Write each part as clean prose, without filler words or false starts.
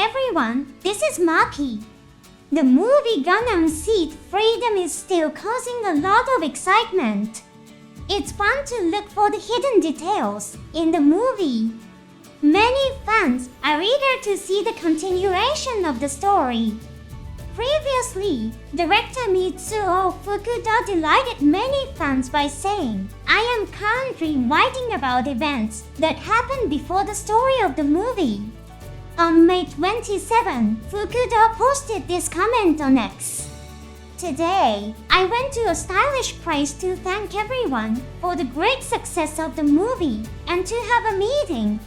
everyone, this is Maki. The movie Gundam Seed Freedom is still causing a lot of excitement. It's fun to look for the hidden details in the movie. Many fans are eager to see the continuation of the story. Previously, director Mitsuo Fukuda delighted many fans by saying, "I am currently writing about events that happened before the story of the movie." On May 27, Fukuda posted this comment on X. Today, I went to a stylish place to thank everyone for the great success of the movie and to have a meeting.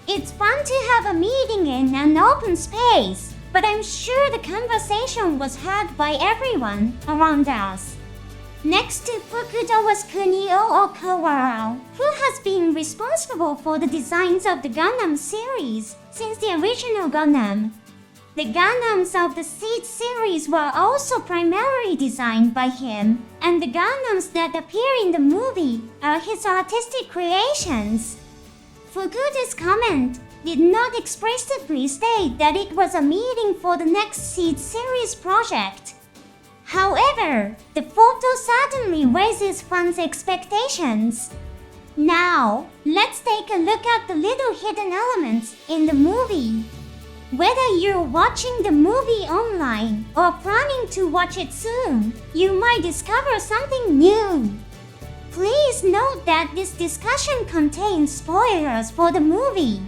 It's fun to have a meeting in an open space, but I'm sure the conversation was heard by everyone around us. Next to Fukuda was Kunio Okawara, who has been responsible for the designs of the Gundam series since the original Gundam. The Gundams of the Seed series were also primarily designed by him, and the Gundams that appear in the movie are his artistic creations. Fukuda's comment did not expressly state that it was a meeting for the next Seed series project. However, the photo certainly raises fans' expectations. Now, let's take a look at the little hidden elements in the movie. Whether you're watching the movie online or planning to watch it soon, you might discover something new. Please note that this discussion contains spoilers for the movie.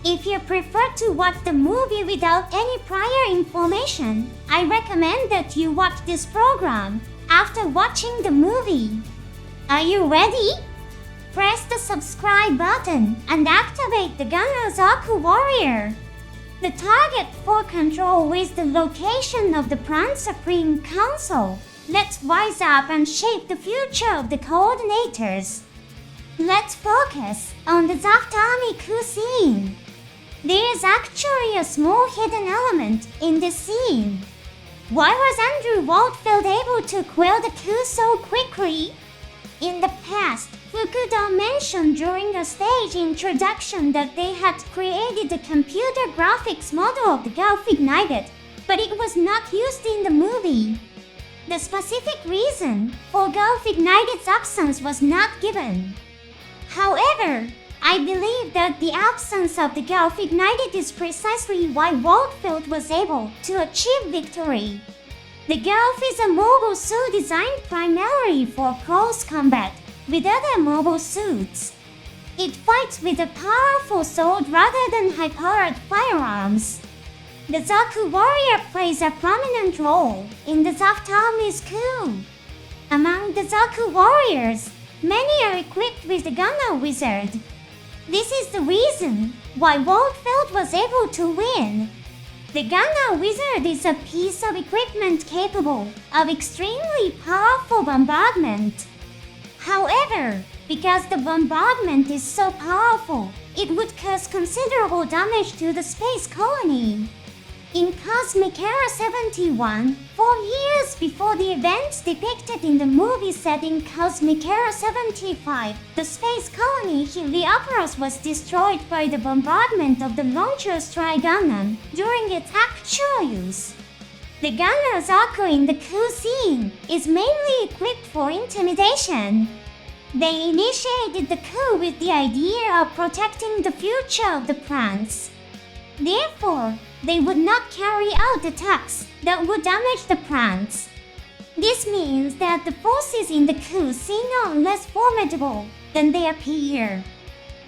If you prefer to watch the movie without any prior information, I recommend that you watch this program after watching the movie. Are you ready? Press the subscribe button and activate the Gundam Warrior. The target for control is the location of the Plant Supreme Council. Let's rise up and shape the future of the coordinators. Let's focus on the ZAFT Army coup scene. There is actually a small hidden element in this scene. Why was Andrew Waldfeld able to quell the coup so quickly? In the past, Fukuda mentioned during a stage introduction that they had created a computer graphics model of the Gulf Ignited, but it was not used in the movie. The specific reason for Gulf Ignited's absence was not given. However, I believe that the absence of the Gulf Ignited is precisely why Waldfeld was able to achieve victory. The Gulf is a mobile suit designed primarily for close combat with other mobile suits. It fights with a powerful sword rather than high-powered firearms. The Zaku Warrior plays a prominent role in the ZAFT Army's coup. Among the Zaku Warriors, many are equipped with the Gundam Wizard. This is the reason why Waldfeld was able to win. The Gundam Wizard is a piece of equipment capable of extremely powerful bombardment. However, because the bombardment is so powerful, it would cause considerable damage to the space colony. In Cosmic Era 71, 4 years before the events depicted in the movie set in Cosmic Era 75, the space colony Heliopolis was destroyed by the bombardment of the launcher's Tri-Gundam during its actual use. The Gundam Zaku in the coup scene is mainly equipped for intimidation. They initiated the coup with the idea of protecting the future of the plants. Therefore, they would not carry out attacks that would damage the plants. This means that the forces in the coup seem no less formidable than they appear.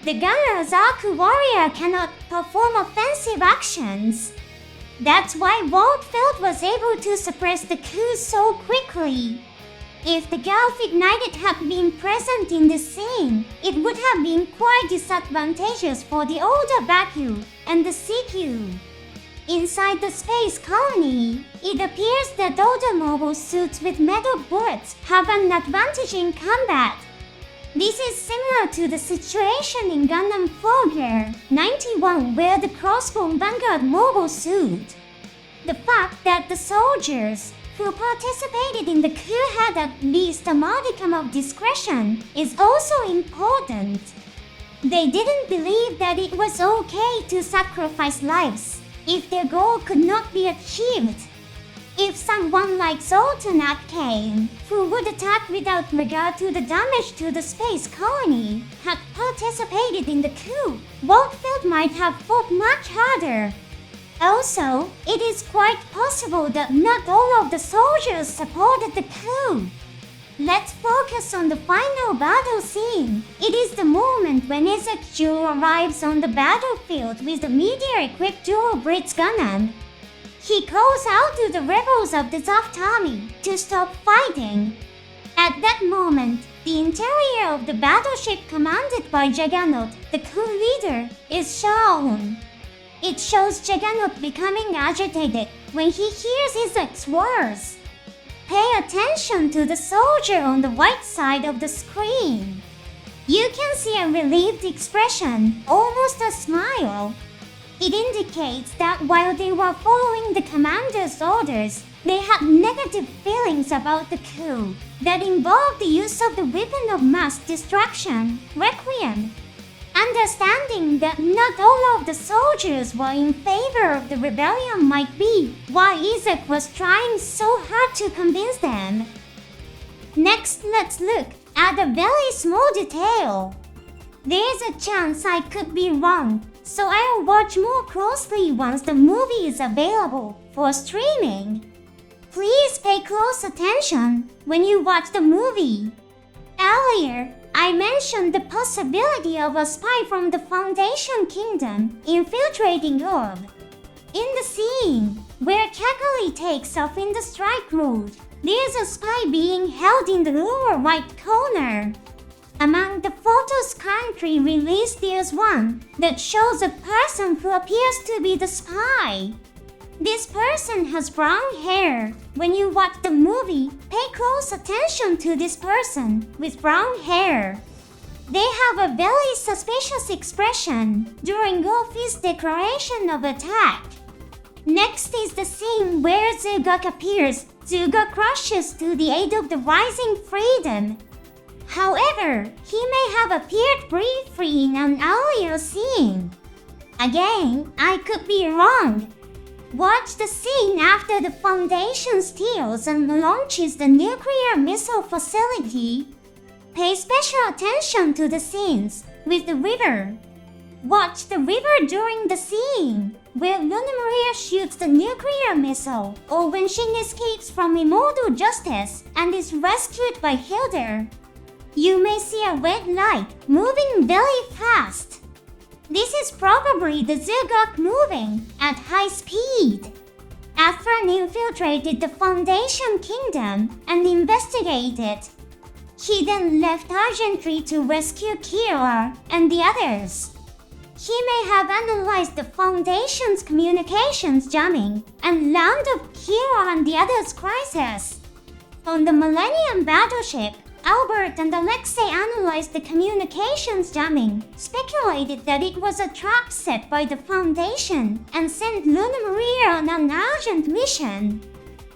The Gundam Zaku Warrior cannot perform offensive actions. That's why Waldfeld was able to suppress the coup so quickly. If the Gulf Ignited had been present in the scene, it would have been quite disadvantageous for the older Baku and the CQ. Inside the space colony, it appears that older mobile suits with metal bullets have an advantage in combat. This is similar to the situation in Gundam Fulgur 91 where the Crossbone Vanguard mobile suit. The fact that the soldiers who participated in the coup had at least a modicum of discretion is also important. They didn't believe that it was okay to sacrifice lives if their goal could not be achieved. If someone like Zoltanak came, who would attack without regard to the damage to the space colony, had participated in the coup, Waldfeld might have fought much harder. Also, it is quite possible that not all of the soldiers supported the coup. Let's focus on the final battle scene. It is the moment when Ezekiel arrives on the battlefield with the meteor-equipped dual Brits Gundam. He calls out to the rebels of the ZAFT army to stop fighting. At that moment, the interior of the battleship commanded by Juggernaut, the coup leader, is shown. It shows Juggernaut becoming agitated when he hears Isaac's words. Pay attention to the soldier on the right side of the screen. You can see a relieved expression, almost a smile. It indicates that while they were following the commander's orders, they had negative feelings about the coup that involved the use of the weapon of mass destruction, Requiem. Understanding that not all of the soldiers were in favor of the rebellion might be why Isaac was trying so hard to convince them. Next, let's look at a very small detail. There's a chance I could be wrong, so I'll watch more closely once the movie is available for streaming. Please pay close attention when you watch the movie. Earlier, I mentioned the possibility of a spy from the Foundation Kingdom infiltrating Orb. In the scene where Kakali takes off in the strike route, there's a spy being held in the lower right corner. Among the photos currently released, there's one that shows a person who appears to be the spy. This person has brown hair. When you watch the movie, pay close attention to this person with brown hair. They have a very suspicious expression during Golf's declaration of attack. Next is the scene where Zugak appears. Zugak rushes to the aid of the Rising Freedom. However, he may have appeared briefly in an earlier scene. Again, I could be wrong. Watch the scene after the Foundation steals and launches the nuclear missile facility. Pay special attention to the scenes with the river. Watch the river during the scene where Luna Maria shoots the nuclear missile, or when Shin escapes from Immortal Justice and is rescued by Hilder. You may see a red light moving very fast. This is probably the Zugak moving at high speed. Athran infiltrated the Foundation Kingdom and investigated. He then left urgently to rescue Kira and the others. He may have analyzed the Foundation's communications jamming and learned of Kira and the others' crisis. On the Millennium Battleship, Albert and Alexei analyzed the communications jamming, speculated that it was a trap set by the Foundation, and sent Luna Maria on an urgent mission.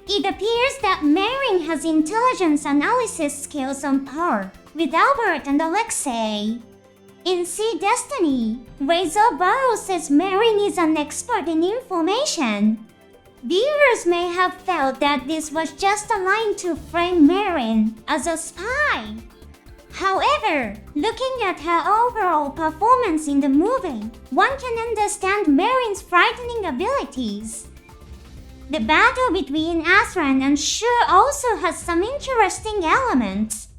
It appears that Marin has intelligence analysis skills on par with Albert and Alexei. In Sea Destiny, Razor Barrow says Marin is an expert in information. Viewers may have felt that this was just a line to frame Marin as a spy. However, looking at her overall performance in the movie, one can understand Marin's frightening abilities. The battle between Athran and Shur also has some interesting elements.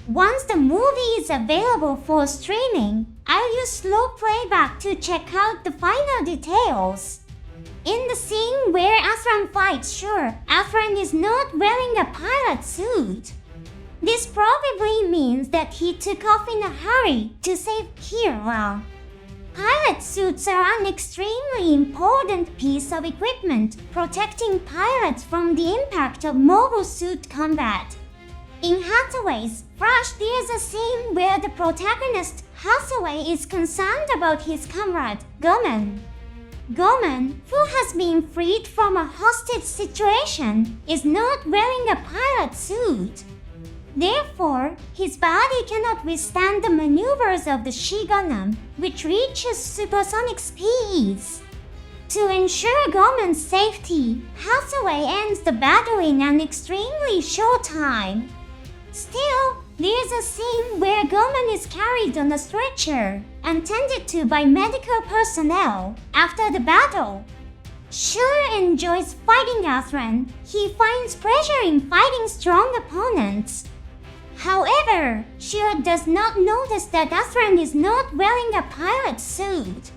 Once the movie is available for streaming, I'll use slow playback to check out the final details. In the scene where Athran fights Shur, Athran is not wearing a pilot suit. This probably means that he took off in a hurry to save Kira. Pilot suits are an extremely important piece of equipment protecting pilots from the impact of mobile suit combat. In Hathaway's Flash, there's a scene where the protagonist, Hathaway, is concerned about his comrade, Goman. Goman, who has been freed from a hostage situation, is not wearing a pilot suit. Therefore, his body cannot withstand the maneuvers of the She Gundam, which reaches supersonic speeds. To ensure Goman's safety, Hathaway ends the battle in an extremely short time. Still, there's a scene where Goman is carried on a stretcher and tended to by medical personnel after the battle. Shure enjoys fighting Athran. He finds pleasure in fighting strong opponents. However, Shure does not notice that Athran is not wearing a pilot suit.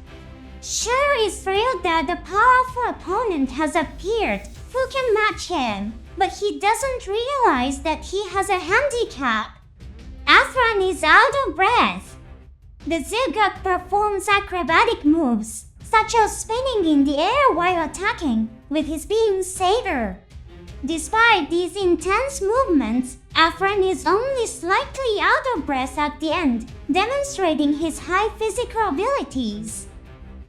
Shure is thrilled that a powerful opponent has appeared who can match him, but he doesn't realize that he has a handicap. Athran is out of breath. The Zugak performs acrobatic moves, such as spinning in the air while attacking with his beam saber. Despite these intense movements, Athran is only slightly out of breath at the end, demonstrating his high physical abilities.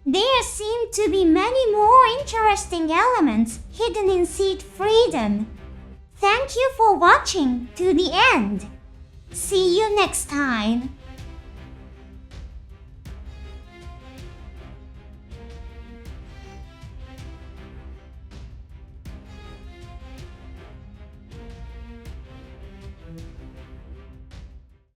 There seem to be many more interesting elements hidden in Seed Freedom. Thank you for watching to the end. See you next time.